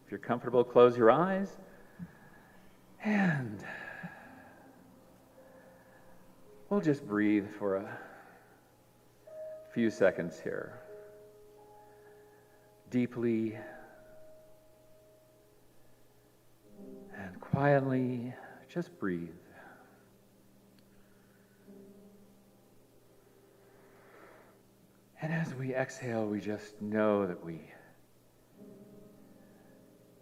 If you're comfortable, close your eyes. And we'll just breathe for a few seconds here. Deeply and quietly, just breathe. And as we exhale, we just know that we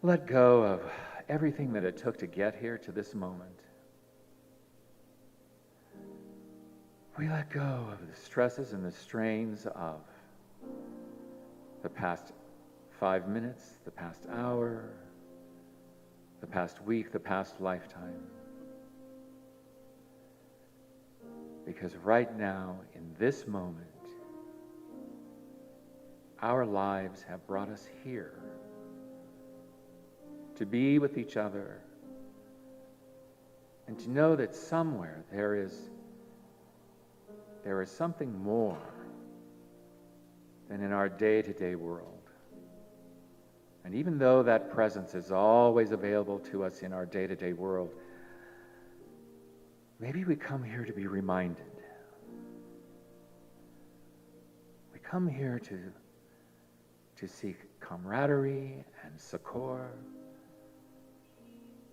let go of everything that it took to get here to this moment. We let go of the stresses and the strains of the past 5 minutes, the past hour, the past week, the past lifetime. Because right now, in this moment, our lives have brought us here to be with each other and to know that somewhere there is something more than in our day-to-day world. And even though that presence is always available to us in our day-to-day world, maybe we come here to be reminded. We come here to seek camaraderie and succor,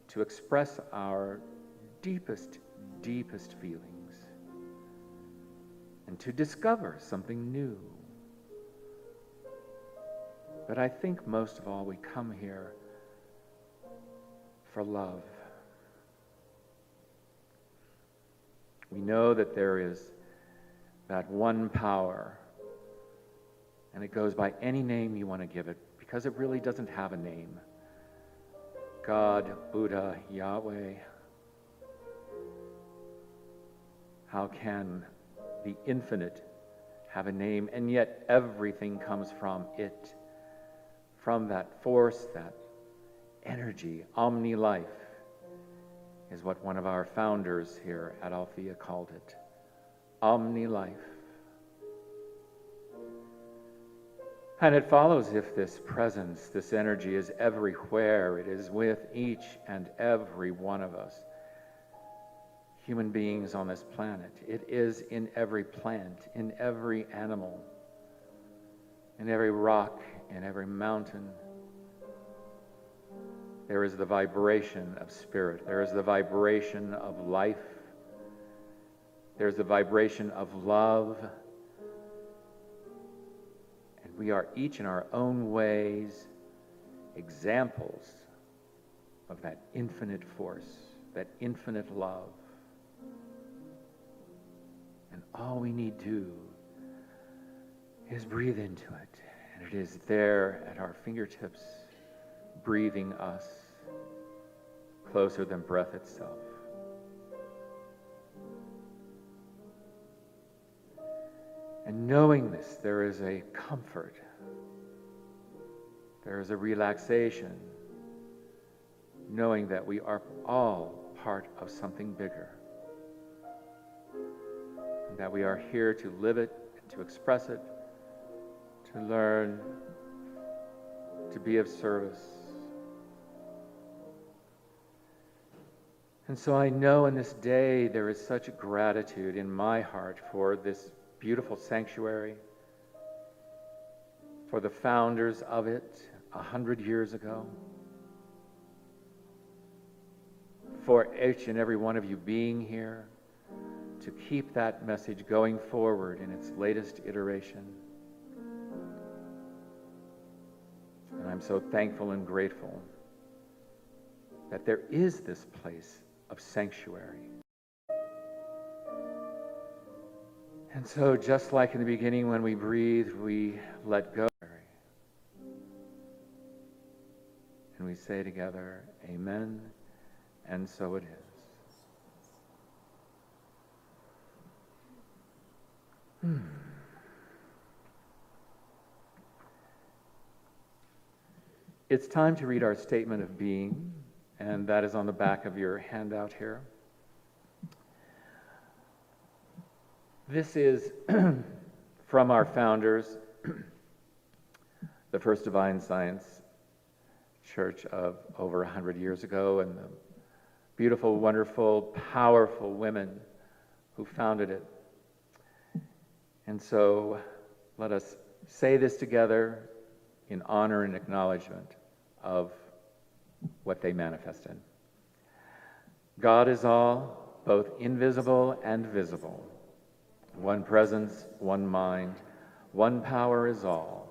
to express our deepest, deepest feelings, and to discover something new. But I think most of all, we come here for love. We know that there is that one power, and it goes by any name you want to give it, because it really doesn't have a name. God, Buddha, Yahweh. How can the infinite have a name, and yet everything comes from it, from that force, that energy? Omni-life is what one of our founders here at Althea called it. Omni-life. And it follows, if this presence, this energy is everywhere, it is with each and every one of us, human beings on this planet. It is in every plant, in every animal, in every rock, in every mountain. There is the vibration of spirit. There is the vibration of life. There's the vibration of love. And we are each in our own ways examples of that infinite force, that infinite love. And all we need do is breathe into it. And it is there at our fingertips, breathing us closer than breath itself. And knowing this, there is a comfort, there is a relaxation, knowing that we are all part of something bigger, and that we are here to live it, and to express it, to learn, to be of service. And so I know in this day there is such gratitude in my heart for this beautiful sanctuary, for the founders of it 100 years ago, for each and every one of you being here to keep that message going forward in its latest iteration. And I'm so thankful and grateful that there is this place of sanctuary. And so just like in the beginning when we breathe, we let go. And we say together, amen, and so it is. It's time to read our statement of being, and that is on the back of your handout here. This is from our founders, the First Divine Science, church of over 100 years ago, and the beautiful, wonderful, powerful women who founded it. And so let us say this together in honor and acknowledgement of what they manifested. God is all, both invisible and visible. One presence, one mind, one power is all.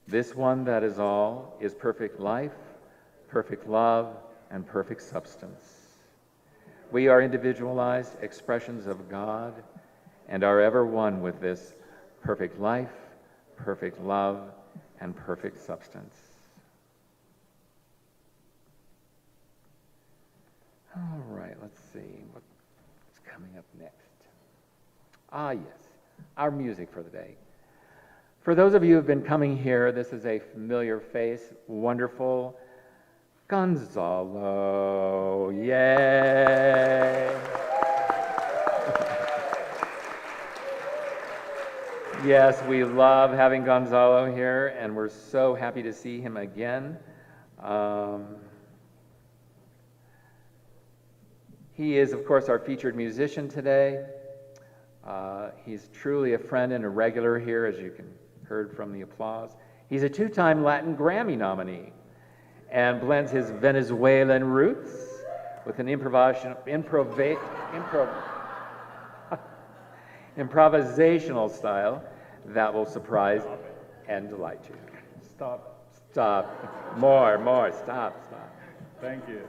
This one that is all is perfect life, perfect love, and perfect substance. We are individualized expressions of God and are ever one with this perfect life, perfect love, and perfect substance. All right, let's see what's coming up next. Ah, yes, our music for the day. For those of you who have been coming here, this is a familiar face, wonderful Gonzalo. Yay! Yes, we love having Gonzalo here, and we're so happy to see him again. He is, of course, our featured musician today. He's truly a friend and a regular here, as you heard from the applause. He's a two-time Latin Grammy nominee and blends his Venezuelan roots with an improvisational style that will surprise and delight you. Stop. More. Stop. Thank you.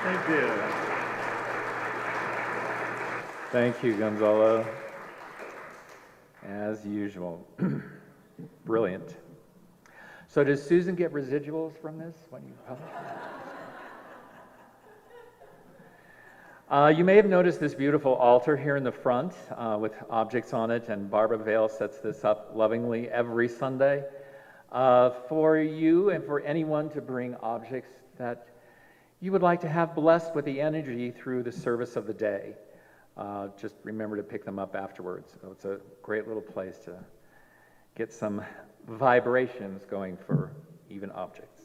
Thank you. Thank you, Gonzalo. As usual. Brilliant. So does Susan get residuals from this when you publish You may have noticed this beautiful altar here in the front with objects on it, and Barbara Vale sets this up lovingly every Sunday for you and for anyone to bring objects that you would like to have blessed with the energy through the service of the day. Just remember to pick them up afterwards. So it's a great little place to get some vibrations going for even objects.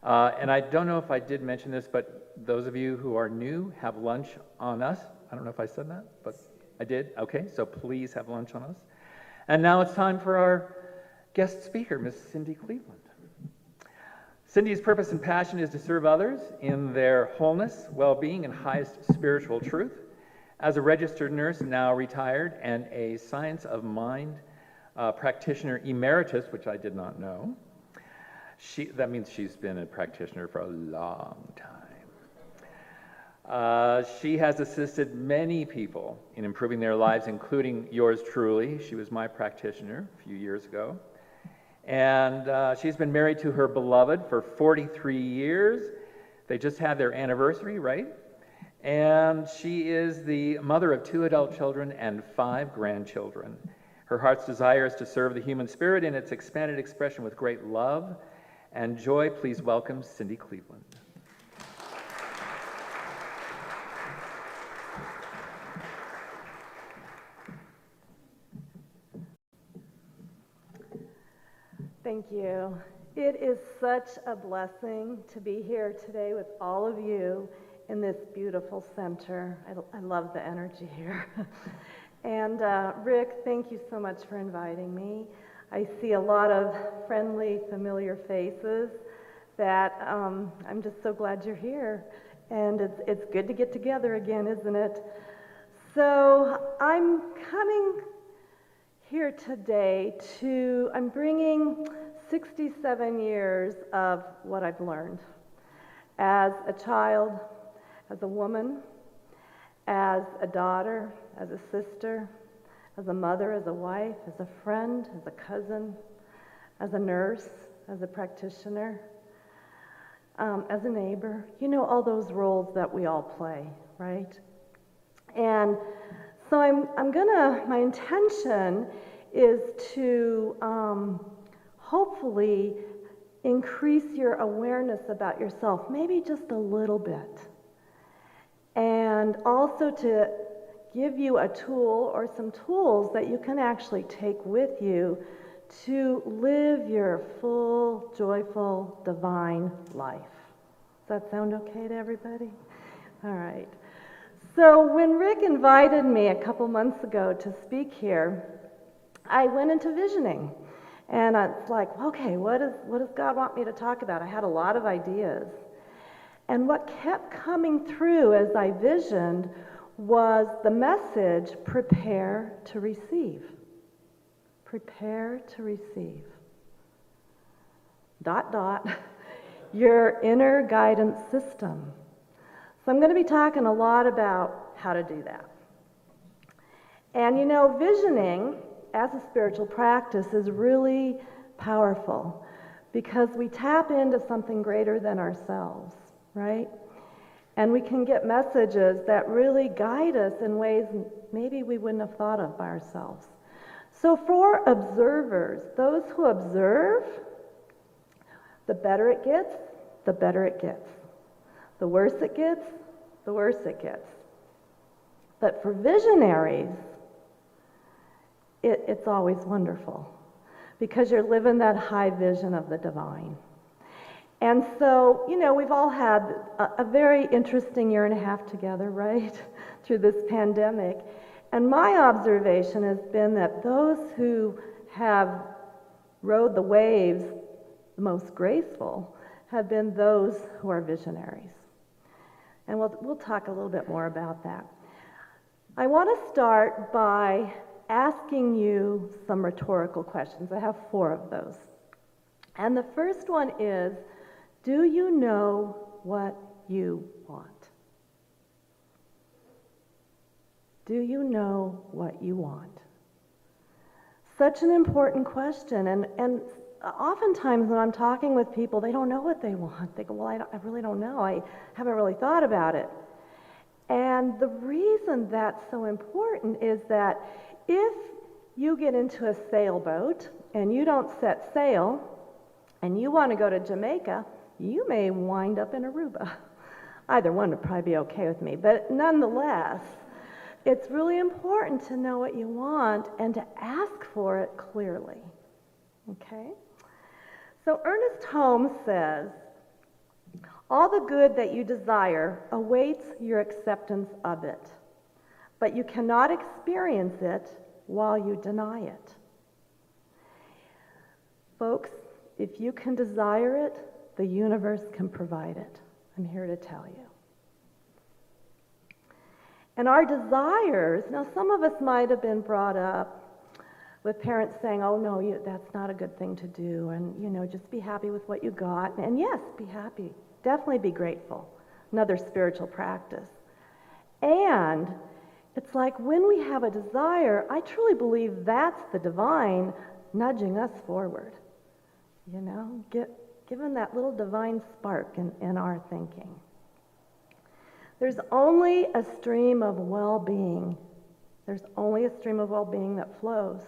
And I don't know if I did mention this, but those of you who are new have lunch on us. I don't know if I said that, but I did. Okay, so please have lunch on us. And now it's time for our guest speaker, Miss Cindy Cleveland. Cindy's purpose and passion is to serve others in their wholeness, well-being, and highest spiritual truth. As a registered nurse, now retired, and a science of mind practitioner emeritus, which I did not know. That means she's been a practitioner for a long time. She has assisted many people in improving their lives, including yours truly. She was my practitioner a few years ago. And she's been married to her beloved for 43 years. They just had their anniversary, right? And she is the mother of 2 adult children and 5 grandchildren. Her heart's desire is to serve the human spirit in its expanded expression with great love and joy. Please welcome Cindy Cleveland. Thank you. It is such a blessing to be here today with all of you in this beautiful center. I love the energy here. And Rick, thank you so much for inviting me. I see a lot of friendly, familiar faces that I'm just so glad you're here. And it's good to get together again, isn't it? So I'm coming here today I'm bringing 67 years of what I've learned as a child, as a woman, as a daughter, as a sister, as a mother, as a wife, as a friend, as a cousin, as a nurse, as a practitioner, as a neighbor. You know, all those roles that we all play, right? And so my intention is to hopefully increase your awareness about yourself, maybe just a little bit. And also to give you a tool or some tools that you can actually take with you to live your full, joyful, divine life. Does that sound okay to everybody? All right. So when Rick invited me a couple months ago to speak here, I went into visioning. And it's like, okay, what does God want me to talk about? I had a lot of ideas. And what kept coming through as I visioned was the message, prepare to receive. Prepare to receive. ... your inner guidance system. So I'm going to be talking a lot about how to do that. And you know, visioning as a spiritual practice is really powerful because we tap into something greater than ourselves, right? And we can get messages that really guide us in ways maybe we wouldn't have thought of by ourselves. So for observers, those who observe, the better it gets, the better it gets. The worse it gets, the worse it gets. But for visionaries, it's always wonderful because you're living that high vision of the divine. And so, you know, we've all had a very interesting year and a half together, right, through this pandemic. And my observation has been that those who have rode the waves the most graceful have been those who are visionaries. And we'll talk a little bit more about that. I want to start by asking you some rhetorical questions. I have 4 of those. And the first one is, do you know what you want? Do you know what you want? Such an important question. And oftentimes when I'm talking with people, they don't know what they want. They go, well, I really don't know. I haven't really thought about it. And the reason that's so important is that if you get into a sailboat and you don't set sail and you want to go to Jamaica, you may wind up in Aruba. Either one would probably be okay with me, but nonetheless, it's really important to know what you want and to ask for it clearly. Okay? So Ernest Holmes says, all the good that you desire awaits your acceptance of it, but you cannot experience it while you deny it. Folks, if you can desire it, the universe can provide it. I'm here to tell you. And our desires, now some of us might have been brought up with parents saying, oh no, that's not a good thing to do, and just be happy with what you got. And yes, be happy. Definitely be grateful. Another spiritual practice. And it's like when we have a desire, I truly believe that's the divine nudging us forward. Given that little divine spark in our thinking. There's only a stream of well-being. There's only a stream of well-being that flows.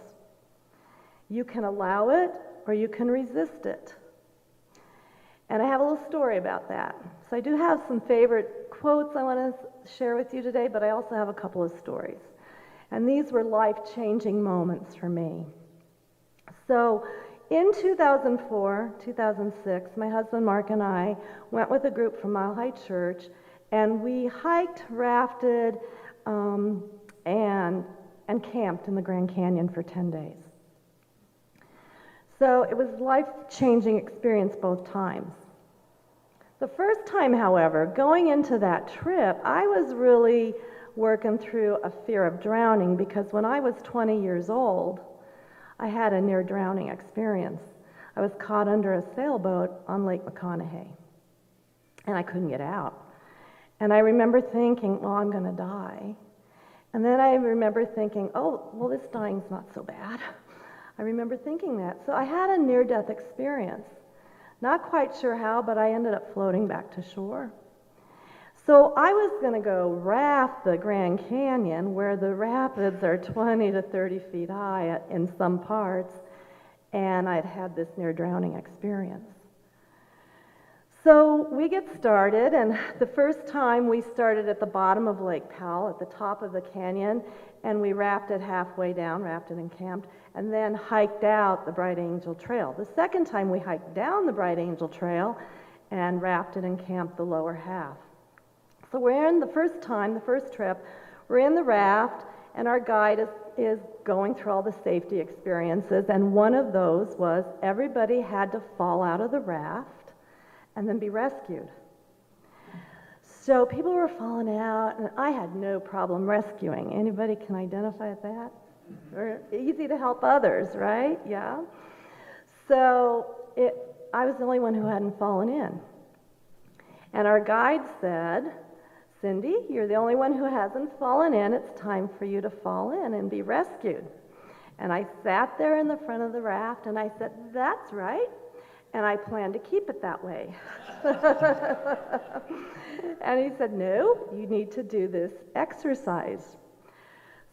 You can allow it or you can resist it. And I have a little story about that. So I do have some favorite quotes I want to share with you today, but I also have a couple of stories. And these were life-changing moments for me. So in 2004, 2006, my husband Mark and I went with a group from Mile High Church, and we hiked, rafted, and camped in the Grand Canyon for 10 days. So it was a life-changing experience both times. The first time, however, going into that trip, I was really working through a fear of drowning because when I was 20 years old, I had a near-drowning experience. I was caught under a sailboat on Lake McConaughey, and I couldn't get out. And I remember thinking, well, I'm going to die. And then I remember thinking, oh, well, this dying's not so bad. I remember thinking that. So I had a near-death experience. Not quite sure how, but I ended up floating back to shore. So I was going to go raft the Grand Canyon, where the rapids are 20 to 30 feet high in some parts, and I'd had this near-drowning experience. So we get started, and the first time we started at the bottom of Lake Powell, at the top of the canyon, and we rafted halfway down, rafted and camped, and then hiked out the Bright Angel Trail. The second time we hiked down the Bright Angel Trail and rafted and camped the lower half. So we're in the first trip, we're in the raft, and our guide is going through all the safety experiences, and one of those was everybody had to fall out of the raft and then be rescued. So people were falling out, and I had no problem rescuing. Anybody can identify with that? Or easy to help others, right? Yeah. So I was the only one who hadn't fallen in. And our guide said, Cindy, you're the only one who hasn't fallen in. It's time for you to fall in and be rescued. And I sat there in the front of the raft, and I said, that's right. And I plan to keep it that way. And he said, no, you need to do this exercise.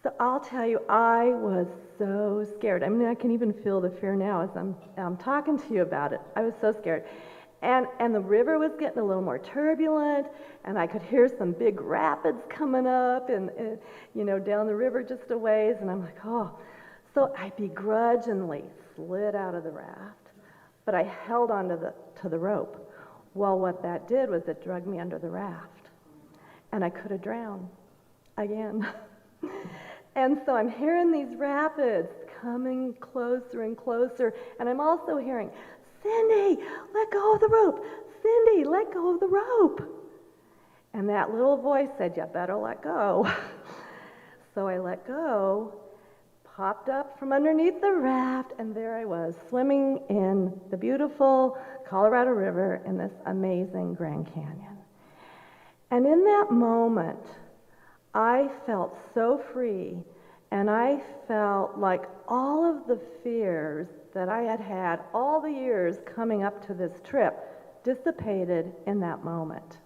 So I'll tell you, I was so scared. I mean, I can even feel the fear now as I'm talking to you about it. I was so scared. And the river was getting a little more turbulent, and I could hear some big rapids coming up and down the river just a ways, and I'm like, oh. So I begrudgingly slid out of the raft. But I held on to the rope. Well, what that did was it dragged me under the raft. And I could have drowned again. And so I'm hearing these rapids coming closer and closer. And I'm also hearing, Cindy, let go of the rope. Cindy, let go of the rope. And that little voice said, you better let go. So I let go, popped up from underneath the raft, and there I was, swimming in the beautiful Colorado River in this amazing Grand Canyon. And in that moment, I felt so free, and I felt like all of the fears that I had had all the years coming up to this trip dissipated in that moment.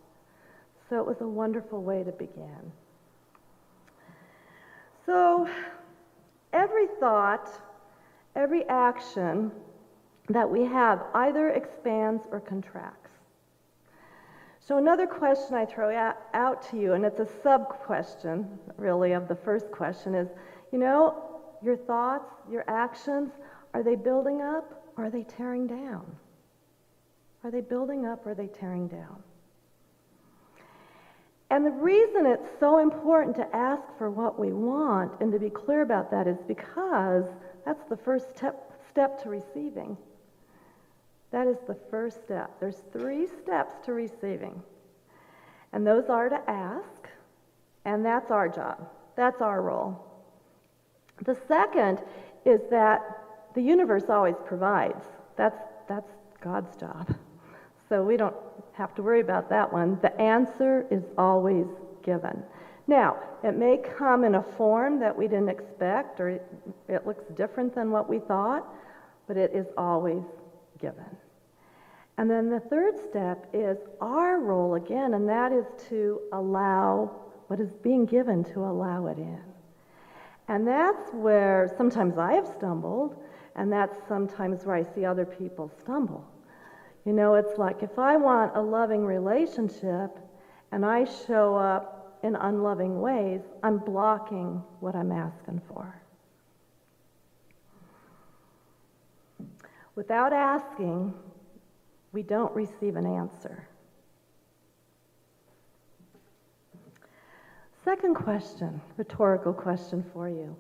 So it was a wonderful way to begin. So every thought, every action that we have either expands or contracts. So another question I throw out to you, and it's a sub-question, really, of the first question is, your thoughts, your actions, are they building up or are they tearing down? Are they building up or are they tearing down? And the reason it's so important to ask for what we want and to be clear about that is because that's the first step to receiving. That is the first step. There's 3 steps to receiving. And those are to ask, and that's our job. That's our role. The second is that the universe always provides. That's God's job. So we don't have to worry about that one. The answer is always given. Now, it may come in a form that we didn't expect, or it looks different than what we thought, but it is always given. And then the third step is our role again, and that is to allow what is being given, to allow it in. And that's where sometimes I have stumbled, and that's sometimes where I see other people stumble. It's like if I want a loving relationship and I show up in unloving ways, I'm blocking what I'm asking for. Without asking, we don't receive an answer. Second question, rhetorical question for you.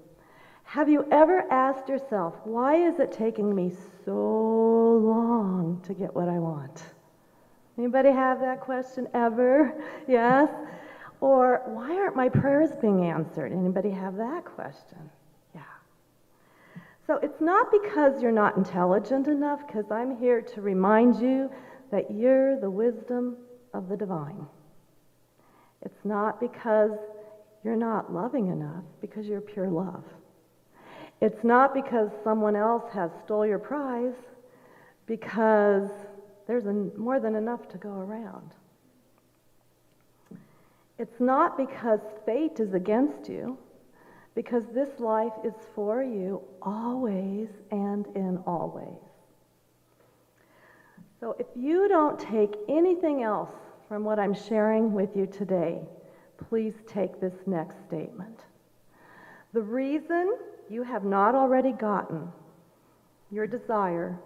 Have you ever asked yourself, why is it taking me so long to get what I want? Anybody have that question ever? Yes? Or why aren't my prayers being answered? Anybody have that question? Yeah. So it's not because you're not intelligent enough, because I'm here to remind you that you're the wisdom of the divine. It's not because you're not loving enough, because you're pure love. It's not because someone else has stole your prize, because there's more than enough to go around. It's not because fate is against you, because this life is for you always and in all ways. So if you don't take anything else from what I'm sharing with you today, please take this next statement. The reason you have not already gotten your desire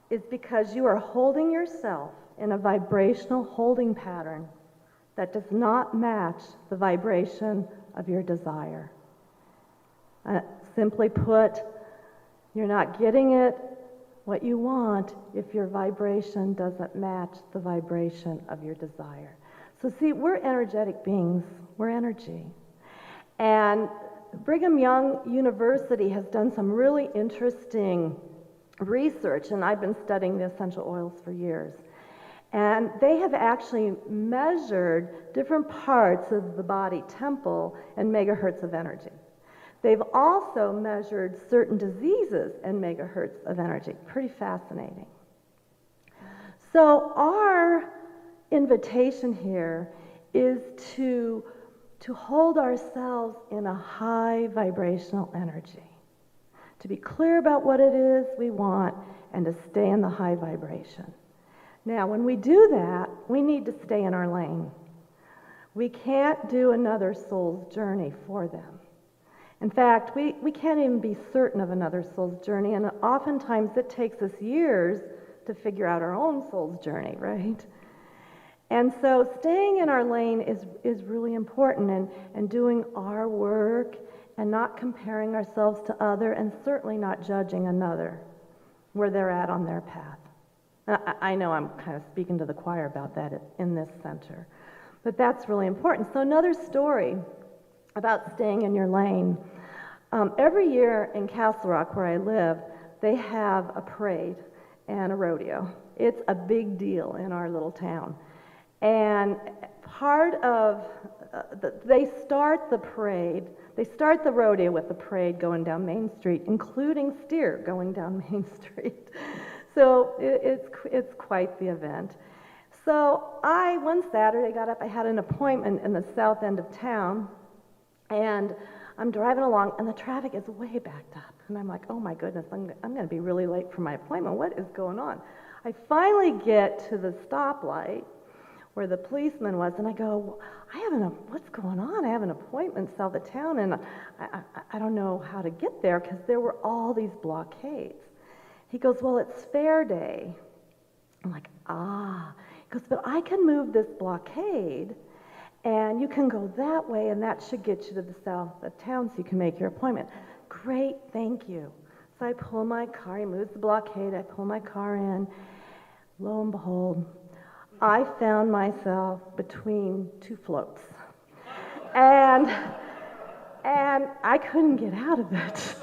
is because you are holding yourself in a vibrational holding pattern that does not match the vibration of your desire. Simply put, you're not getting it what you want if your vibration doesn't match the vibration of your desire. So see, we're energetic beings. We're energy. And Brigham Young University has done some really interesting research, and I've been studying the essential oils for years. And they have actually measured different parts of the body temple in megahertz of energy. They've also measured certain diseases in megahertz of energy. Pretty fascinating. So our invitation here is to hold ourselves in a high vibrational energy, to be clear about what it is we want, and to stay in the high vibration. Now, when we do that, we need to stay in our lane. We can't do another soul's journey for them. In fact, we can't even be certain of another soul's journey, and oftentimes it takes us years to figure out our own soul's journey, right? And so staying in our lane is really important, and doing our work and not comparing ourselves to other, and certainly not judging another where they're at on their path. I know I'm kind of speaking to the choir about that in this center, but that's really important. So another story about staying in your lane. Every year in Castle Rock, where I live, they have a parade and a rodeo. It's a big deal in our little town. And part of, they start the rodeo with the parade going down Main Street, including steer going down Main Street. So it's quite the event. So one Saturday got up, I had an appointment in the south end of town, and I'm driving along, and the traffic is way backed up. And I'm like, oh my goodness, I'm going to be really late for my appointment. What is going on? I finally get to the stoplight where the policeman was, and I go, what's going on? I have an appointment south of town, and I don't know how to get there because there were all these blockades. He goes, well, it's fair day. I'm like, ah. He goes, but I can move this blockade, and you can go that way, and that should get you to the south of town so you can make your appointment. Great, thank you. So I pull my car, he moves the blockade, I pull my car in. Lo and behold, I found myself between two floats. And I couldn't get out of it.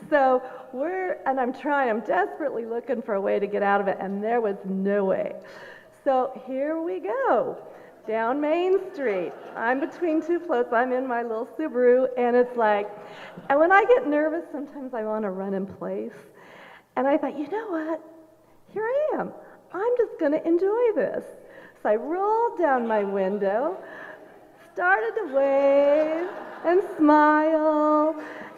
So I'm desperately looking for a way to get out of it, and there was no way. So here we go, down Main Street. I'm between two floats, I'm in my little Subaru, and and when I get nervous, sometimes I want to run in place. And I thought, you know what? Here I am. I'm just going to enjoy this. So I rolled down my window, started to wave and smile,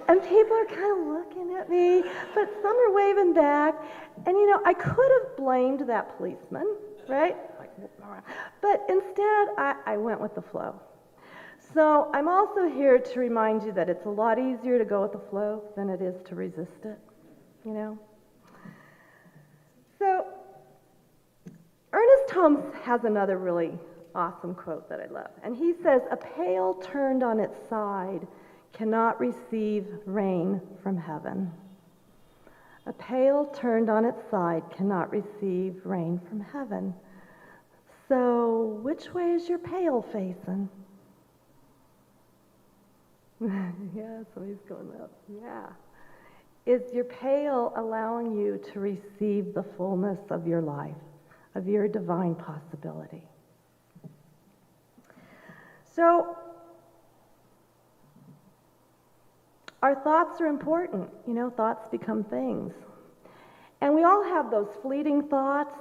and people are kind of looking at me, but some are waving back. And I could have blamed that policeman, right? But instead, I went with the flow. So I'm also here to remind you that it's a lot easier to go with the flow than it is to resist it, So Ernest Holmes has another really awesome quote that I love. And he says, a pail turned on its side cannot receive rain from heaven. A pail turned on its side cannot receive rain from heaven. So which way is your pail facing? Yeah, somebody's going up. Yeah. Is your pail allowing you to receive the fullness of your life, of your divine possibility? So, our thoughts are important. Thoughts become things. And we all have those fleeting thoughts,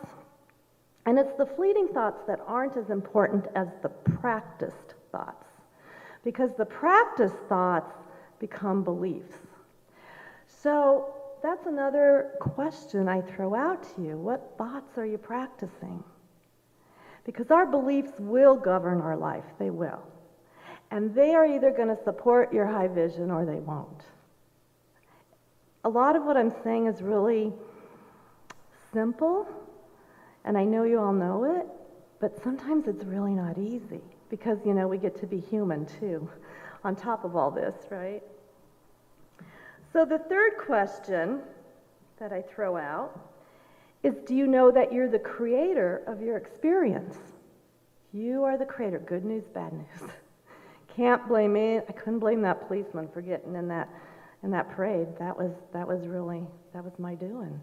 and it's the fleeting thoughts that aren't as important as the practiced thoughts, because the practiced thoughts become beliefs. So that's another question I throw out to you. What thoughts are you practicing? Because our beliefs will govern our life. They will. And they are either going to support your high vision or they won't. A lot of what I'm saying is really simple, and I know you all know it, but sometimes it's really not easy because, we get to be human too, on top of all this, right? So the third question that I throw out is, do you know that you're the creator of your experience? You are the creator. Good news, bad news. Can't blame me. I couldn't blame that policeman for getting in that parade. That was my doing.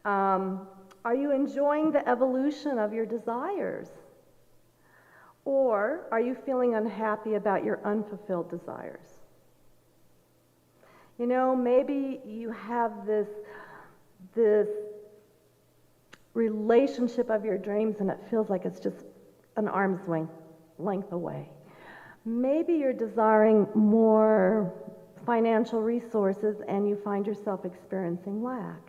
Are you enjoying the evolution of your desires? Or are you feeling unhappy about your unfulfilled desires? Maybe you have this relationship of your dreams and it feels like it's just an arm's length away. Maybe you're desiring more financial resources and you find yourself experiencing lack.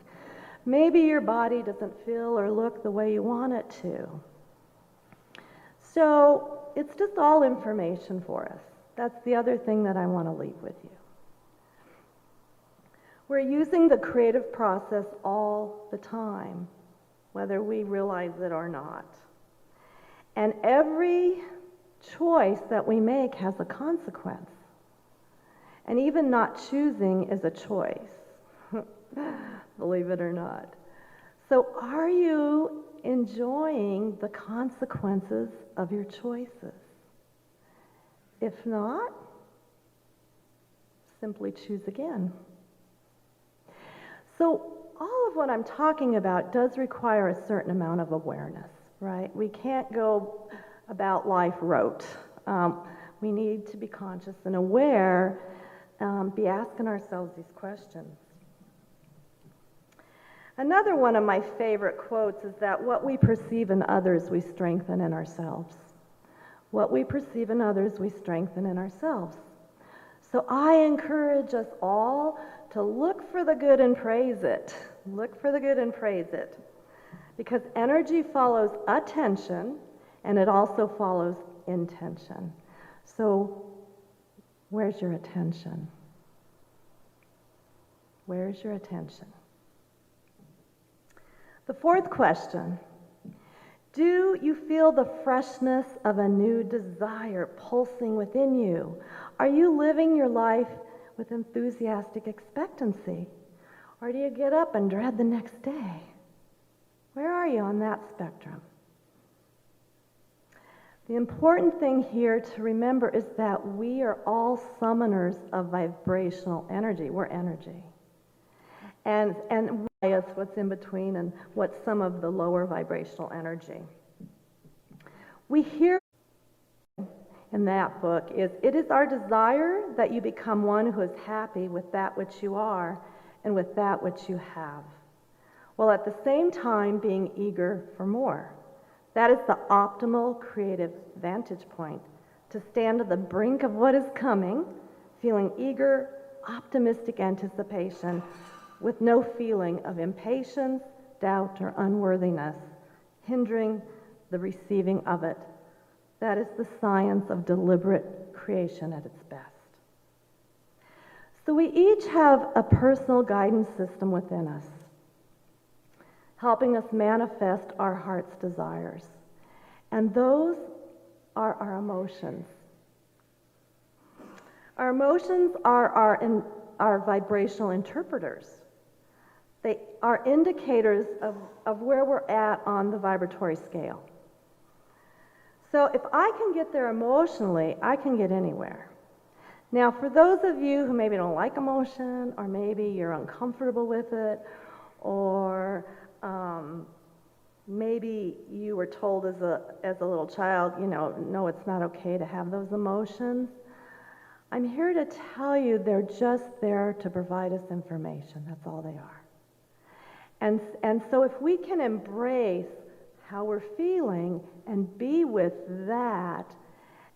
Maybe your body doesn't feel or look the way you want it to. So it's just all information for us. That's the other thing that I want to leave with you. We're using the creative process all the time, whether we realize it or not. And every choice that we make has a consequence. And even not choosing is a choice, believe it or not. So are you enjoying the consequences of your choices? If not, simply choose again. So all of what I'm talking about does require a certain amount of awareness, right? We can't go about life rote. We need to be conscious and aware, be asking ourselves these questions. Another one of my favorite quotes is that what we perceive in others, we strengthen in ourselves. What we perceive in others, we strengthen in ourselves. So I encourage us all to look for the good and praise it. Look for the good and praise it. Because energy follows attention, and it also follows intention. So where's your attention? Where's your attention? The fourth question, do you feel the freshness of a new desire pulsing within you? Are you living your life with enthusiastic expectancy? Or do you get up and dread the next day? Where are you on that spectrum? The important thing here to remember is that we are all summoners of vibrational energy. We're energy. And it's what's in between and what's some of the lower vibrational energy. We hear in that book is, it is our desire that you become one who is happy with that which you are and with that which you have, while at the same time being eager for more. That is the optimal creative vantage point, to stand at the brink of what is coming, feeling eager, optimistic anticipation, with no feeling of impatience, doubt, or unworthiness, hindering the receiving of it. That is the science of deliberate creation at its best. So we each have a personal guidance system within us, helping us manifest our heart's desires. And those are our emotions. Our emotions are our vibrational interpreters. They are indicators of where we're at on the vibratory scale. So if I can get there emotionally, I can get anywhere. Now, for those of you who maybe don't like emotion, or maybe you're uncomfortable with it, or maybe you were told as a little child, no, it's not okay to have those emotions. I'm here to tell you they're just there to provide us information. That's all they are. And so if we can embrace how we're feeling and be with that,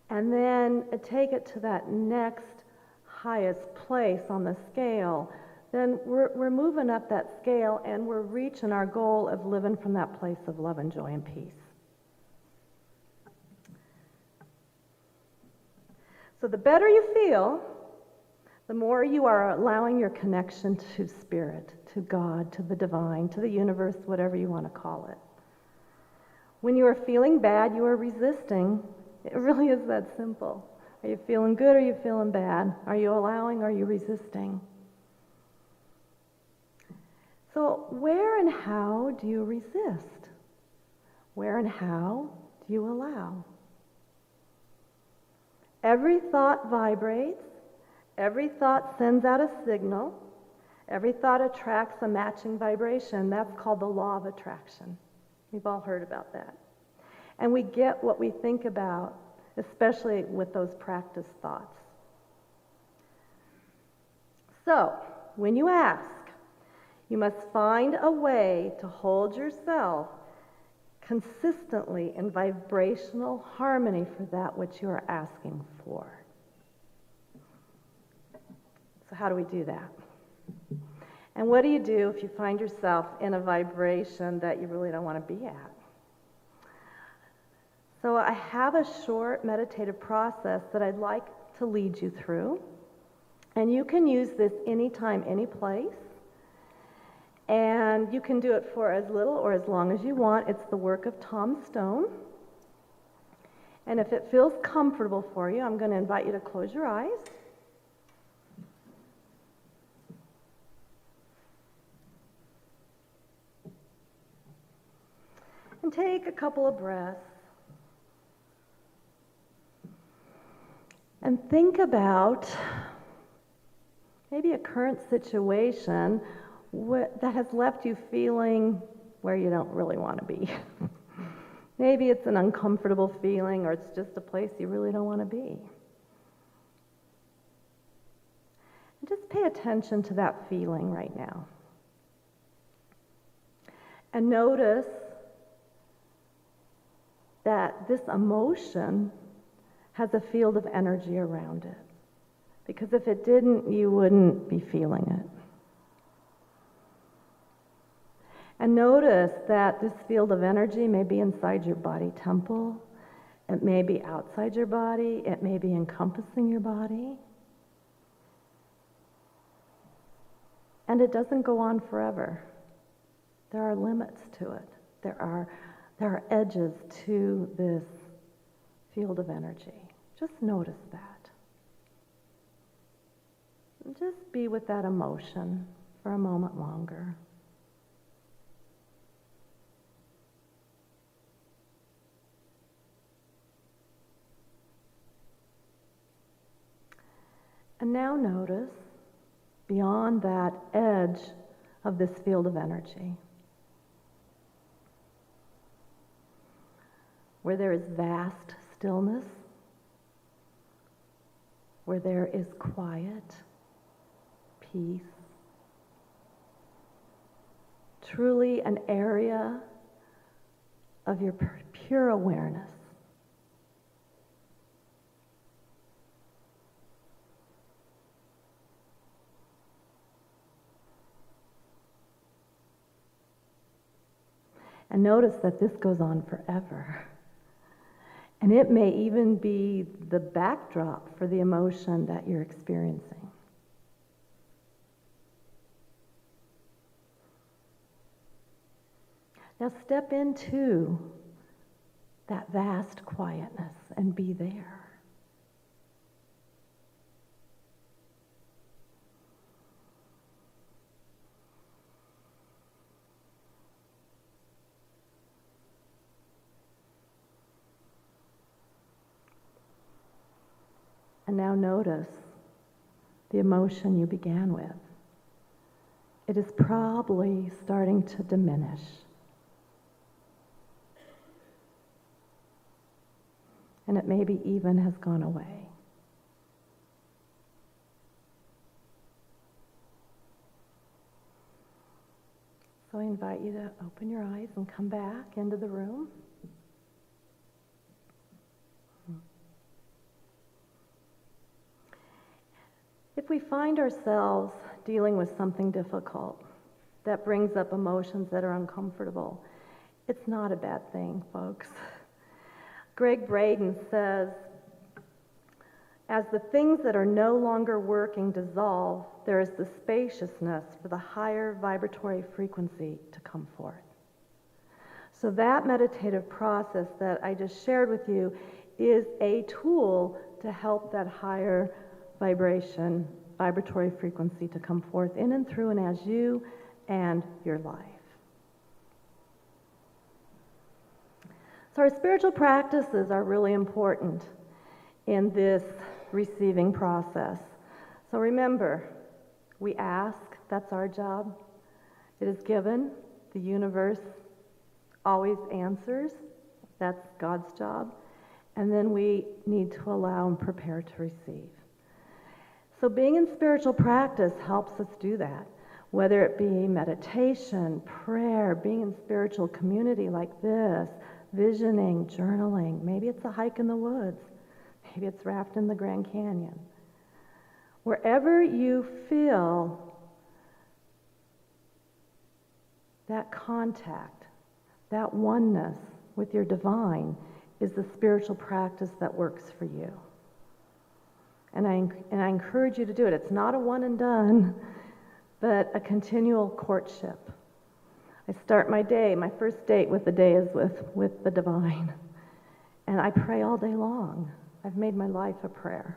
and then take it to that next highest place on the scale, then we're moving up that scale and we're reaching our goal of living from that place of love and joy and peace. So the better you feel, the more you are allowing your connection to spirit, to God, to the divine, to the universe, whatever you want to call it. When you are feeling bad, you are resisting. It really is that simple. Are you feeling good or are you feeling bad? Are you allowing or are you resisting? So where and how do you resist? Where and how do you allow? Every thought vibrates. Every thought sends out a signal. Every thought attracts a matching vibration. That's called the law of attraction. We've all heard about that. And we get what we think about, especially with those practice thoughts. So, when you ask, you must find a way to hold yourself consistently in vibrational harmony for that which you are asking for. So how do we do that? And what do you do if you find yourself in a vibration that you really don't want to be at? So I have a short meditative process that I'd like to lead you through. And you can use this anytime, any place. And you can do it for as little or as long as you want. It's the work of Tom Stone. And if it feels comfortable for you, I'm going to invite you to close your eyes. And take a couple of breaths. And think about maybe a current situation that has left you feeling where you don't really want to be. Maybe it's an uncomfortable feeling, or it's just a place you really don't want to be. And just pay attention to that feeling right now. And notice that this emotion has a field of energy around it. Because if it didn't, you wouldn't be feeling it. And notice that this field of energy may be inside your body temple, it may be outside your body, it may be encompassing your body. And it doesn't go on forever. There are limits to it. There are edges to this field of energy. Just notice that. And just be with that emotion for a moment longer. And now notice beyond that edge of this field of energy, where there is vast stillness, where there is quiet, peace, truly an area of your pure awareness. And notice that this goes on forever. And it may even be the backdrop for the emotion that you're experiencing. Now step into that vast quietness and be there. And now notice the emotion you began with. It is probably starting to diminish. And it maybe even has gone away. So I invite you to open your eyes and come back into the room. If we find ourselves dealing with something difficult that brings up emotions that are uncomfortable, it's not a bad thing, folks. Greg Braden says, as the things that are no longer working dissolve, there is the spaciousness for the higher vibratory frequency to come forth. So that meditative process that I just shared with you is a tool to help that higher vibratory frequency to come forth in and through and as you and your life. So our spiritual practices are really important in this receiving process. So remember, we ask, that's our job. It is given. The universe always answers. That's God's job. And then we need to allow and prepare to receive. So being in spiritual practice helps us do that, whether it be meditation, prayer, being in spiritual community like this, visioning, journaling. Maybe it's a hike in the woods. Maybe it's raft in the Grand Canyon. Wherever you feel that contact, that oneness with your divine is the spiritual practice that works for you. And I encourage you to do it. It's not a one and done, but a continual courtship. I start my day, my first date with the day is with the divine. And I pray all day long. I've made my life a prayer.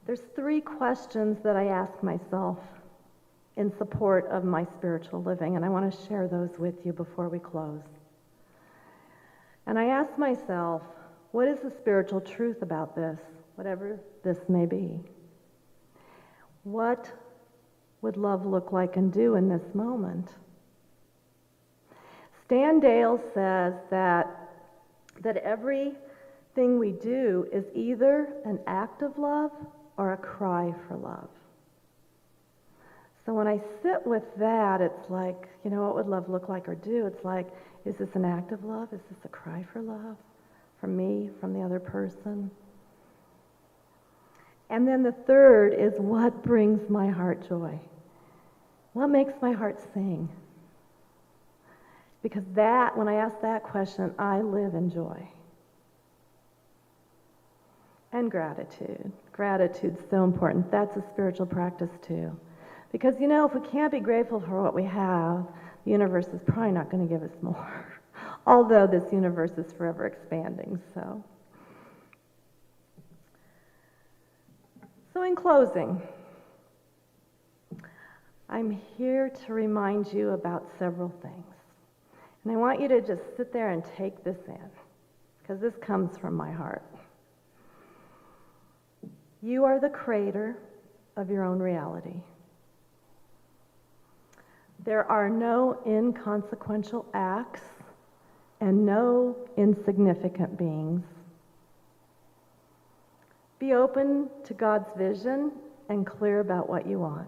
There's 3 questions that I ask myself in support of my spiritual living, and I want to share those with you before we close. And I ask myself, what is the spiritual truth about this, whatever this may be? What would love look like and do in this moment? Stan Dale says that everything we do is either an act of love or a cry for love. So when I sit with that, it's like, what would love look like or do? It's like, is this an act of love? Is this a cry for love? From me, from the other person? And then the third is, what brings my heart joy? What makes my heart sing? Because when I ask that question, I live in joy. And gratitude. Gratitude's so important. That's a spiritual practice too. Because, if we can't be grateful for what we have, the universe is probably not going to give us more. Although this universe is forever expanding, so. So in closing, I'm here to remind you about several things. And I want you to just sit there and take this in, because this comes from my heart. You are the creator of your own reality. There are no inconsequential acts and no insignificant beings. Be open to God's vision and clear about what you want.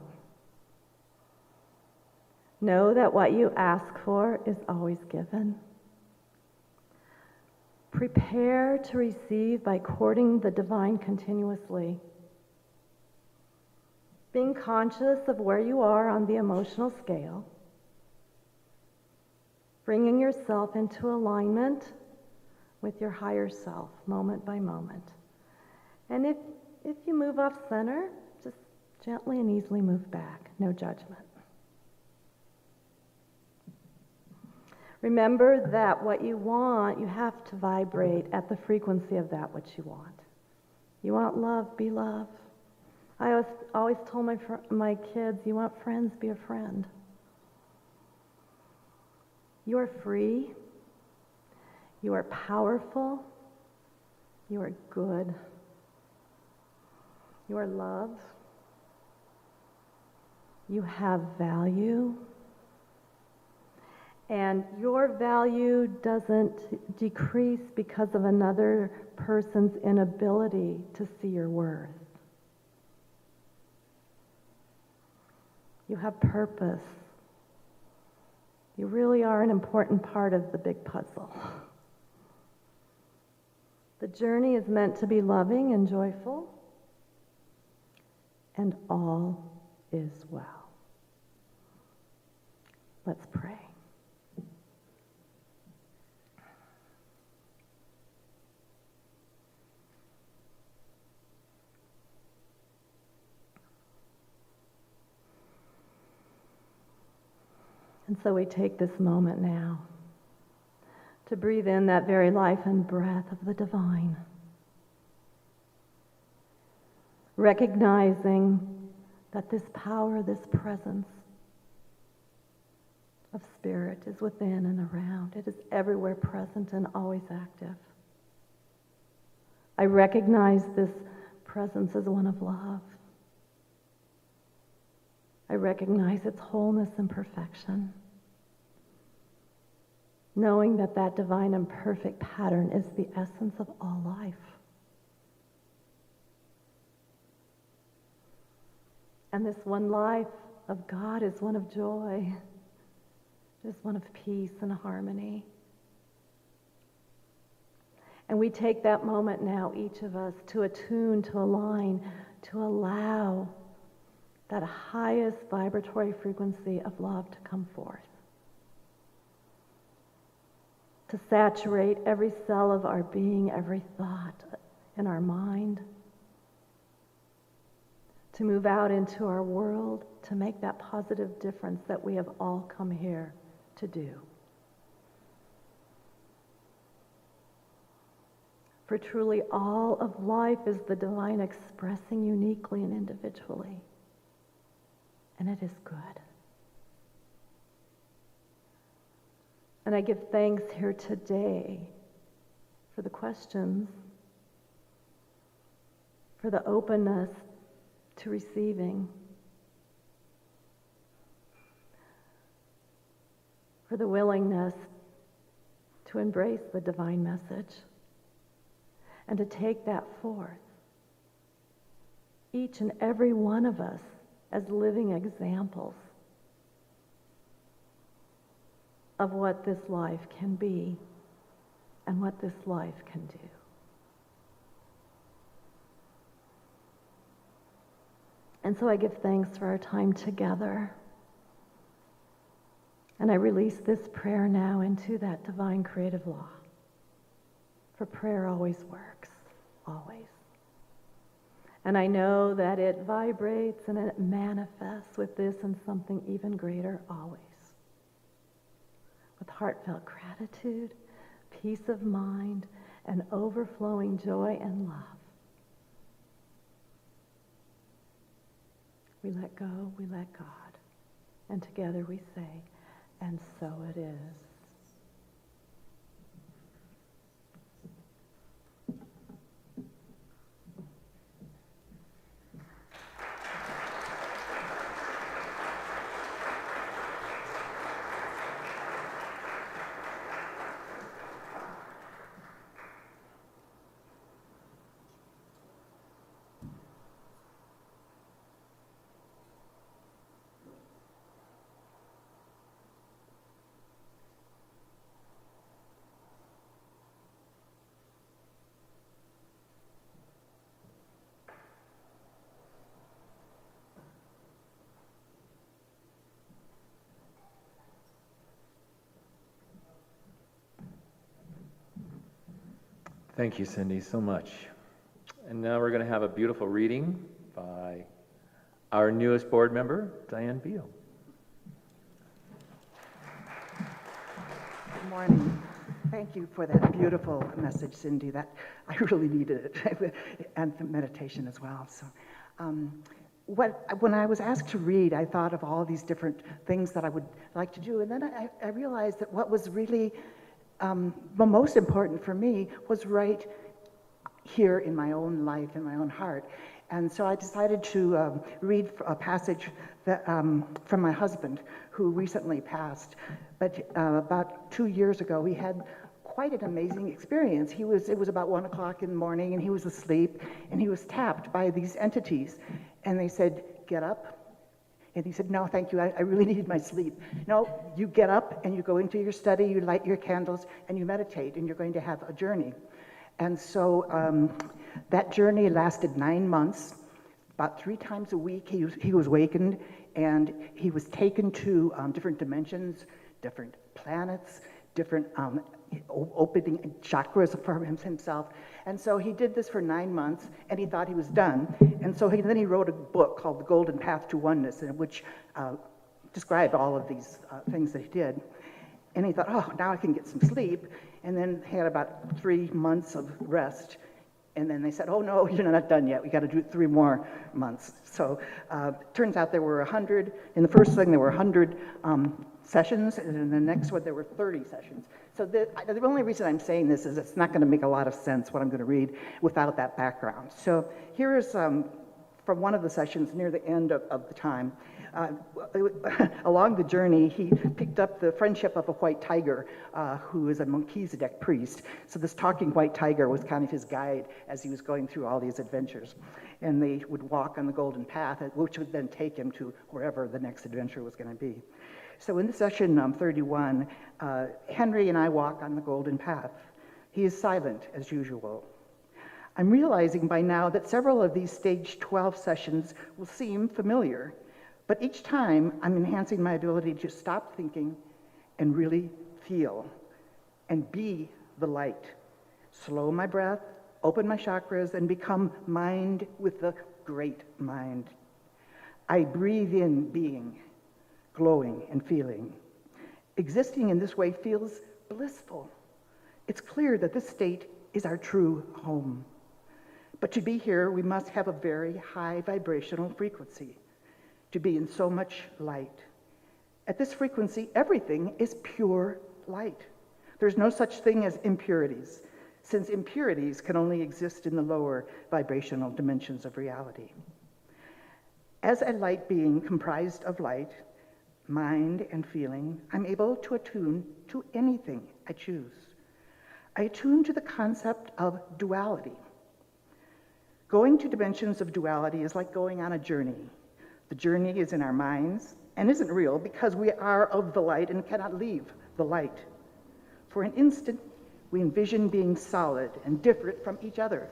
Know that what you ask for is always given. Prepare to receive by courting the divine continuously. Being conscious of where you are on the emotional scale. Bringing yourself into alignment with your higher self, moment by moment. And if you move off center, just gently and easily move back. No judgment. Remember that what you want, you have to vibrate at the frequency of that which you want. You want love, be love. I always told my kids, you want friends, be a friend. You are free. You are powerful. You are good. You are loved. You have value. And your value doesn't decrease because of another person's inability to see your worth. You have purpose. You really are an important part of the big puzzle. The journey is meant to be loving and joyful, and all is well. Let's pray. And so we take this moment now to breathe in that very life and breath of the divine, recognizing that this power, this presence of spirit is within and around. It is everywhere present and always active. I recognize this presence as one of love. I recognize its wholeness and perfection, knowing that that divine and perfect pattern is the essence of all life. And this one life of God is one of joy. It is one of peace and harmony. And we take that moment now, each of us, to attune, to align, to allow that highest vibratory frequency of love to come forth. To saturate every cell of our being, every thought in our mind. To move out into our world, to make that positive difference that we have all come here to do. For truly all of life is the divine expressing uniquely and individually. And it is good. And I give thanks here today for the questions, for the openness to receiving, for the willingness to embrace the divine message and to take that forth. Each and every one of us as living examples of what this life can be and what this life can do. And so I give thanks for our time together. And I release this prayer now into that divine creative law. For prayer always works, always. And I know that it vibrates and it manifests with this and something even greater always. With heartfelt gratitude, peace of mind, and overflowing joy and love. We let go, we let God. And together we say, and so it is. Thank you, Cindy, so much. And now we're going to have a beautiful reading by our newest board member, Diane Beal. Good morning. Thank you for that beautiful message, Cindy. That I really needed it, and the meditation as well. So, when I was asked to read, I thought of all these different things that I would like to do, and then I realized that what was really the most important for me was right here in my own life, in my own heart. And so I decided to read a passage that, from my husband, who recently passed. But about 2 years ago, we had quite an amazing experience. It was about 1 o'clock in the morning, and he was asleep, and he was tapped by these entities. And they said, "Get up." And he said, "No, thank you, I really needed my sleep." "No, you get up and you go into your study, you light your candles, and you meditate, and you're going to have a journey." And so that journey lasted 9 months. About 3 times a week, he was wakened, and he was taken to different dimensions, different planets, different opening chakras for himself. And so he did this for 9 months, and he thought he was done. And so then he wrote a book called The Golden Path to Oneness, in which described all of these things that he did. And he thought, oh, now I can get some sleep. And then he had about 3 months of rest. And then they said, oh, no, you're not done yet. We got to do 3 more months. So turns out there were 100. In the first thing, there were 100 sessions, and in the next one, there were 30 sessions. So the only reason I'm saying this is it's not going to make a lot of sense what I'm going to read without that background. So here is from one of the sessions near the end of the time. Along the journey, he picked up the friendship of a white tiger who is a Melchizedek priest. So this talking white tiger was kind of his guide as he was going through all these adventures. And they would walk on the golden path, which would then take him to wherever the next adventure was going to be. So in the session 31, Henry and I walk on the golden path. He is silent as usual. I'm realizing by now that several of these stage 12 sessions will seem familiar, but each time I'm enhancing my ability to stop thinking and really feel and be the light. Slow my breath, open my chakras, and become mind with the great mind. I breathe in being, glowing and feeling. Existing in this way feels blissful. It's clear that this state is our true home. But to be here, we must have a very high vibrational frequency, to be in so much light. At this frequency, everything is pure light. There's no such thing as impurities, since impurities can only exist in the lower vibrational dimensions of reality. As a light being comprised of light, mind, and feeling, I'm able to attune to anything I choose. I attune to the concept of duality. Going to dimensions of duality is like going on a journey. The journey is in our minds and isn't real because we are of the light and cannot leave the light. For an instant, we envision being solid and different from each other.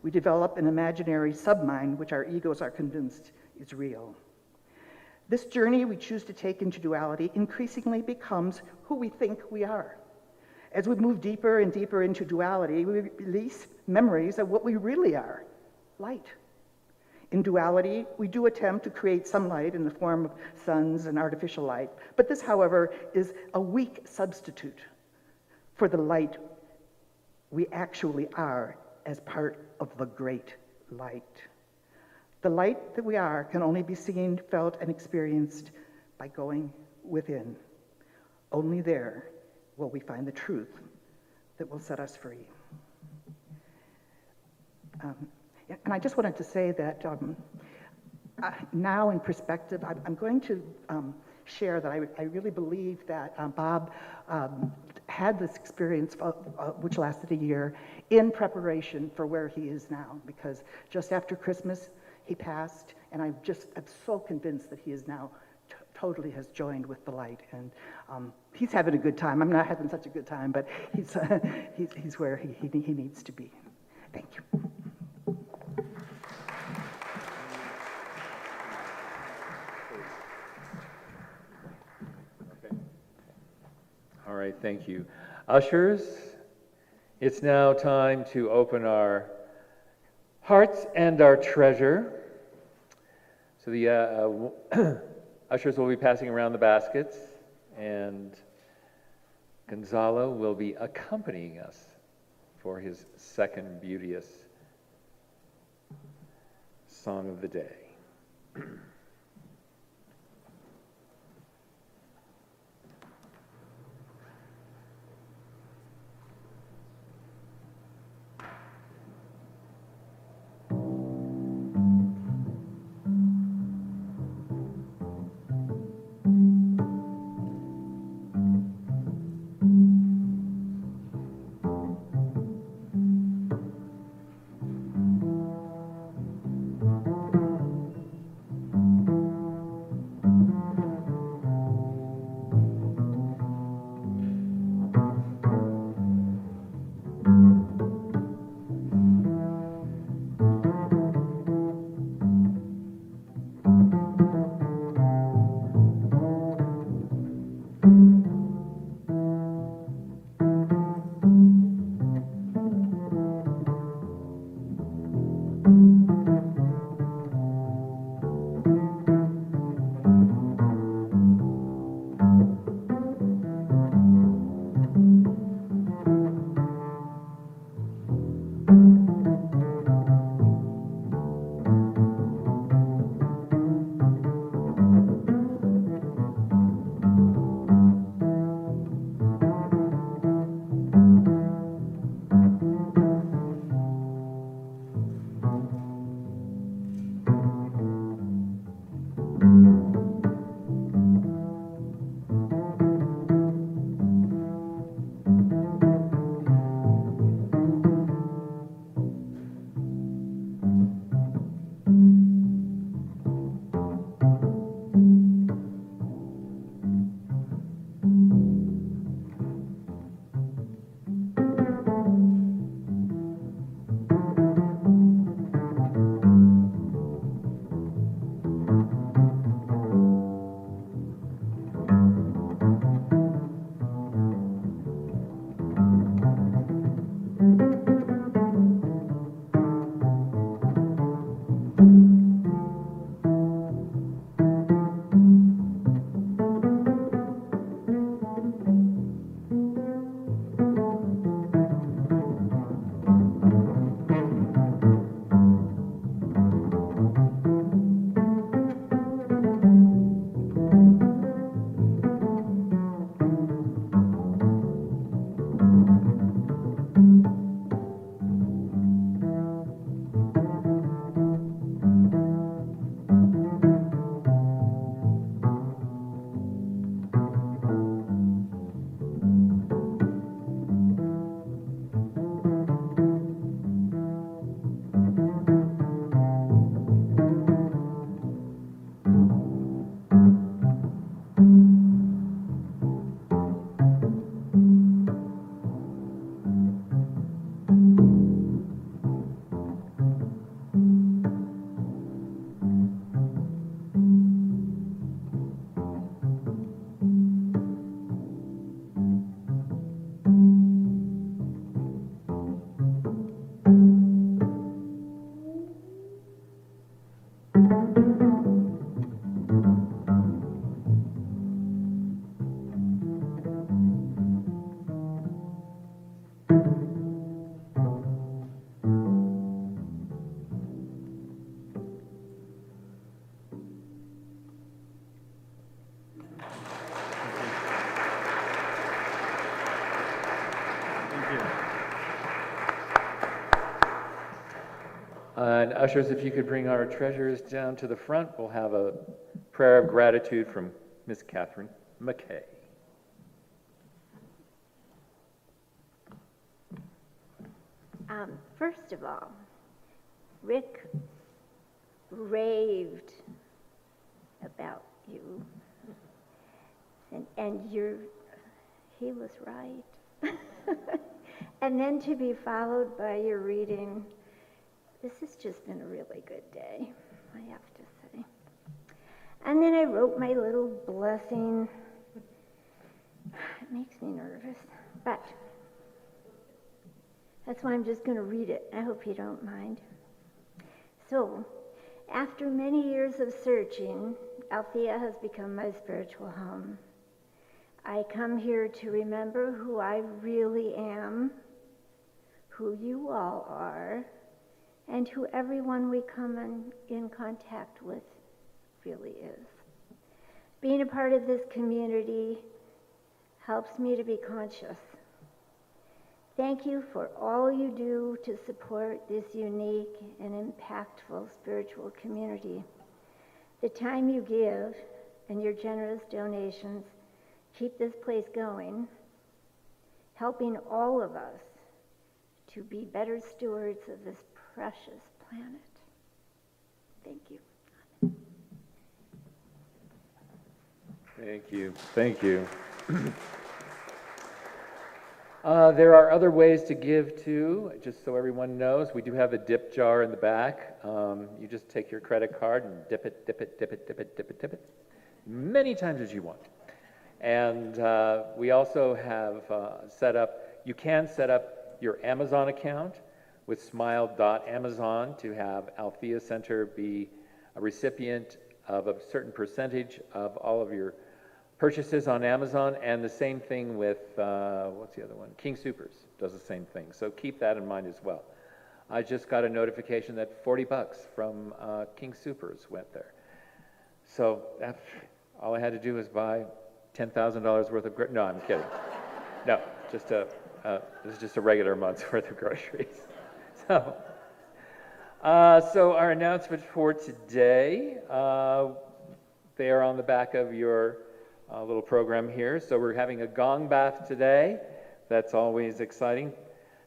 We develop an imaginary submind which our egos are convinced is real. This journey we choose to take into duality increasingly becomes who we think we are. As we move deeper and deeper into duality, we release memories of what we really are, light. In duality, we do attempt to create some light in the form of suns and artificial light, but this, however, is a weak substitute for the light we actually are as part of the great light. The light that we are can only be seen, felt, and experienced by going within. Only there will we find the truth that will set us free. And I just wanted to say that now in perspective, I'm going to share that I really believe that Bob had this experience, which lasted a year, in preparation for where he is now, because just after Christmas, he passed, and I'm so convinced that he is now totally has joined with the light, and he's having a good time. I'm not having such a good time, but he's where he needs to be. Thank you. All right, thank you. Ushers, it's now time to open our hearts and our treasure. So the ushers will be passing around the baskets, and Gonzalo will be accompanying us for his second beauteous song of the day. And ushers, if you could bring our treasures down to the front, we'll have a prayer of gratitude from Miss Catherine McKay. First of all, Rick raved about you, and he was right. And then to be followed by your reading, this has just been a really good day, I have to say. And then I wrote my little blessing. It makes me nervous, but that's why I'm just going to read it. I hope you don't mind. So, after many years of searching, Althea has become my spiritual home. I come here to remember who I really am, who you all are, and who everyone we come in contact with really is. Being a part of this community helps me to be conscious. Thank you for all you do to support this unique and impactful spiritual community. The time you give and your generous donations keep this place going, helping all of us to be better stewards of this precious planet. Thank you. Thank you. Thank you. There are other ways to give too, just so everyone knows. We do have a dip jar in the back. You just take your credit card and dip it, dip it, dip it, dip it, dip it, dip it, many times as you want. And we also have you can set up your Amazon account with smile.amazon to have Althea Center be a recipient of a certain percentage of all of your purchases on Amazon, and the same thing with, what's the other one? King Soopers does the same thing, so keep that in mind as well. I just got a notification that $40 from King Soopers went there. So all I had to do was buy $10,000 worth of, no, I'm kidding. No, this is just a regular month's worth of groceries. So our announcements for today, they are on the back of your little program here. So we're having a gong bath today. That's always exciting.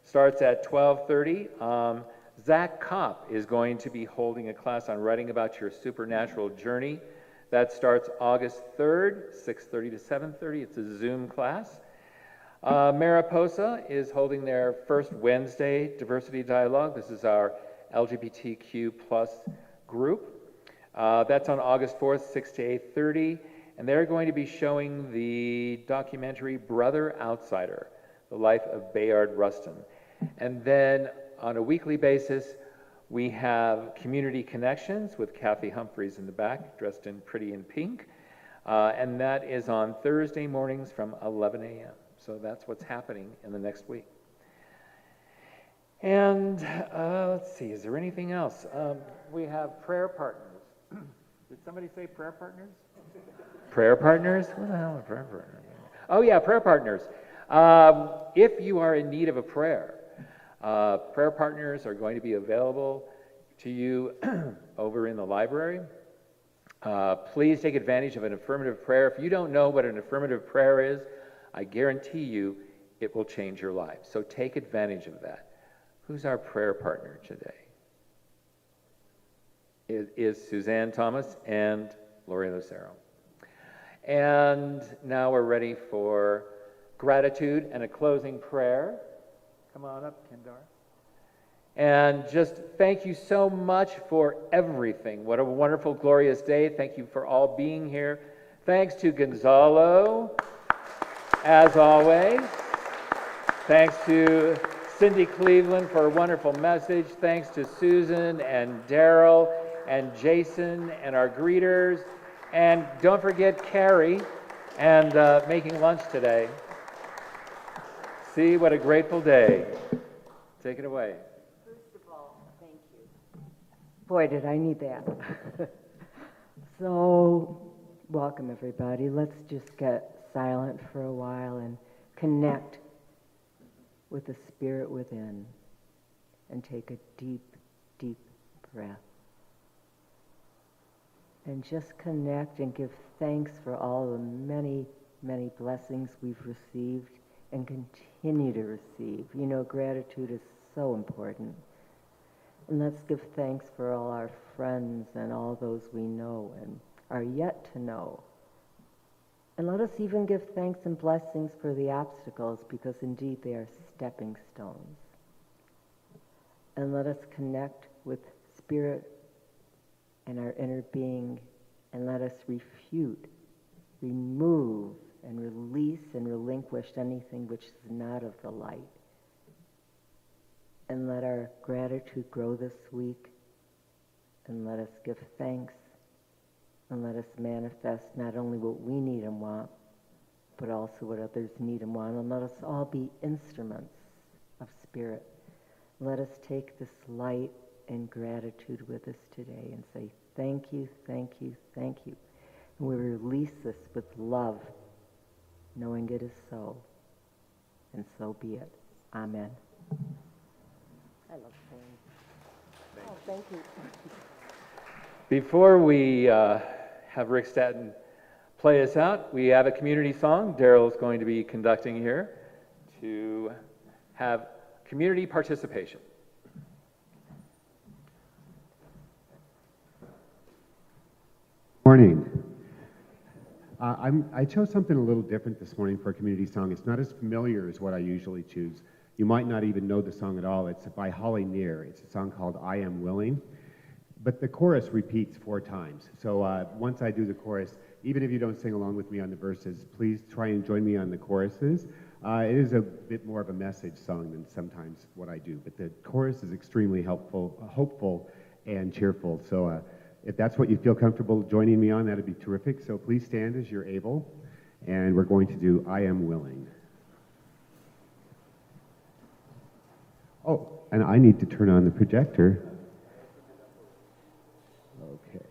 Starts at 12:30. Zach Kopp is going to be holding a class on writing about your supernatural journey. That starts August 3rd, 6:30 to 7:30. It's a Zoom class. Mariposa is holding their first Wednesday diversity dialogue. This is our LGBTQ plus group. That's on August 4th, 6 to 8:30. And they're going to be showing the documentary Brother Outsider, the life of Bayard Rustin. And then on a weekly basis, we have Community Connections with Kathy Humphreys in the back, dressed in pretty in pink. And that is on Thursday mornings from 11 a.m. So that's what's happening in the next week. And let's see, is there anything else? We have prayer partners. Did somebody say prayer partners? Prayer partners? What the hell are prayer partners? Oh yeah, prayer partners. If you are in need of a prayer, prayer partners are going to be available to you over in the library. Please take advantage of an affirmative prayer. If you don't know what an affirmative prayer is, I guarantee you it will change your life. So take advantage of that. Who's our prayer partner today? It is Suzanne Thomas and Lori Lucero. And now we're ready for gratitude and a closing prayer. Come on up, Kendar. And just thank you so much for everything. What a wonderful, glorious day. Thank you for all being here. Thanks to Gonzalo, as always. Thanks to Cindy Cleveland for a wonderful message. Thanks to Susan and Daryl and Jason and our greeters. And don't forget Carrie and making lunch today. See, what a grateful day. Take it away. First of all, thank you. Boy, did I need that. So, welcome everybody. Let's just get silent for a while and connect with the spirit within and take a deep, deep breath. And just connect and give thanks for all the many, many blessings we've received and continue to receive. You know, gratitude is so important. And let's give thanks for all our friends and all those we know and are yet to know. And let us even give thanks and blessings for the obstacles, because indeed they are stepping stones. And let us connect with Spirit and our inner being, and let us refute, remove, and release and relinquish anything which is not of the light. And let our gratitude grow this week, and let us give thanks, and let us manifest not only what we need and want, but also what others need and want, and let us all be instruments of Spirit. Let us take this light and gratitude with us today and say, thank you, thank you, thank you. And we release this with love, knowing it is so, and so be it. Amen. I love saying. Oh, thank you. Before we have Rick Staton play us out, we have a community song Daryl is going to be conducting here to have community participation. Morning. I chose something a little different this morning for a community song. It's not as familiar as what I usually choose. You might not even know the song at all. It's by Holly Near. It's a song called I Am Willing. But the chorus repeats 4 times. So once I do the chorus, even if you don't sing along with me on the verses, please try and join me on the choruses. It is a bit more of a message song than sometimes what I do. But the chorus is extremely helpful, hopeful, and cheerful. So if that's what you feel comfortable joining me on, that'd be terrific. So please stand as you're able. And we're going to do I Am Willing. Oh, and I need to turn on the projector. Okay.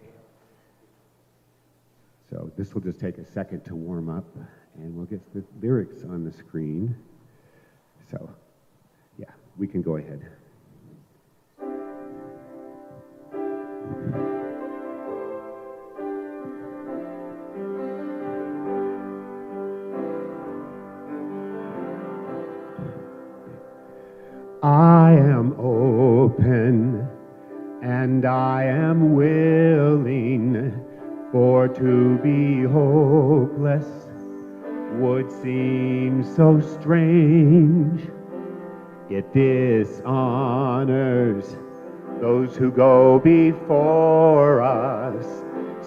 So this will just take a second to warm up, and we'll get the lyrics on the screen. So, yeah, we can go ahead. I am open and I am willing, for to be hopeless would seem so strange. It dishonors those who go before us,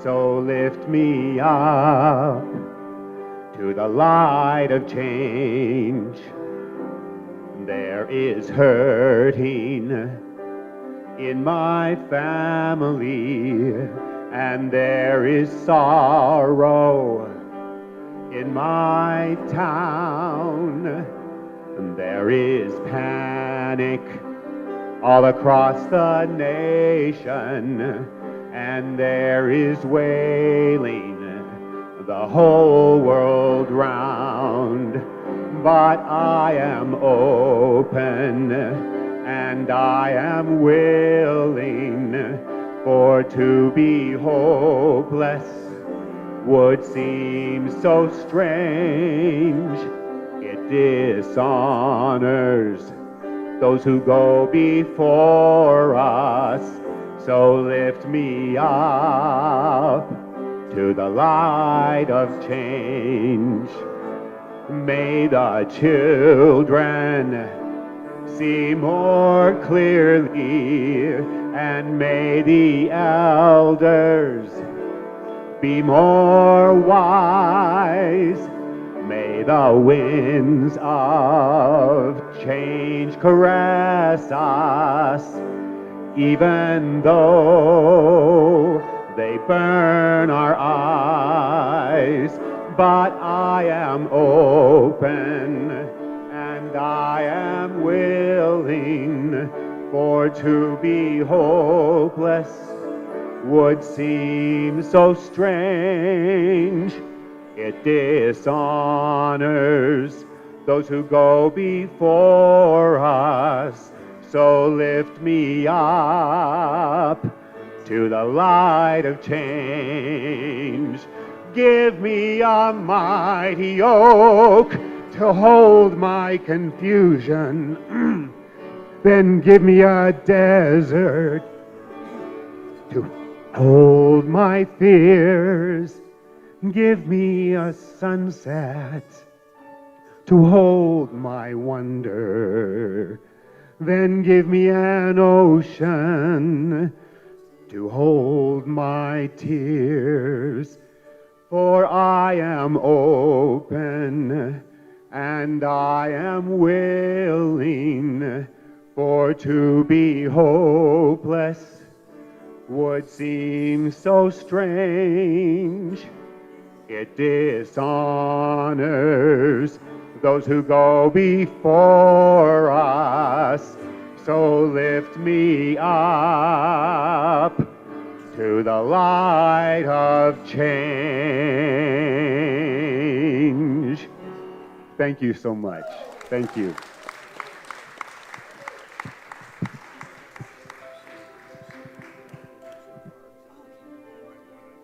so lift me up to the light of change. There is hurting in my family, and there is sorrow in my town, and there is panic all across the nation, and there is wailing the whole world round. But I am open and I am willing, for to be hopeless would seem so strange. It dishonors those who go before us, so lift me up to the light of change. May the children see more clearly, and may the elders be more wise. May the winds of change caress us, even though they burn our eyes. But I am open and I am willing, for to be hopeless would seem so strange. It dishonors those who go before us, So lift me up to the light of change. Give me a mighty oak to hold my confusion. Then give me a desert to hold my fears. Give me a sunset to hold my wonder. Then give me an ocean to hold my tears. For I am open and I am willing, for to be hopeless would seem so strange. It dishonors those who go before us. So lift me up to the light of change. Thank you so much. Thank you.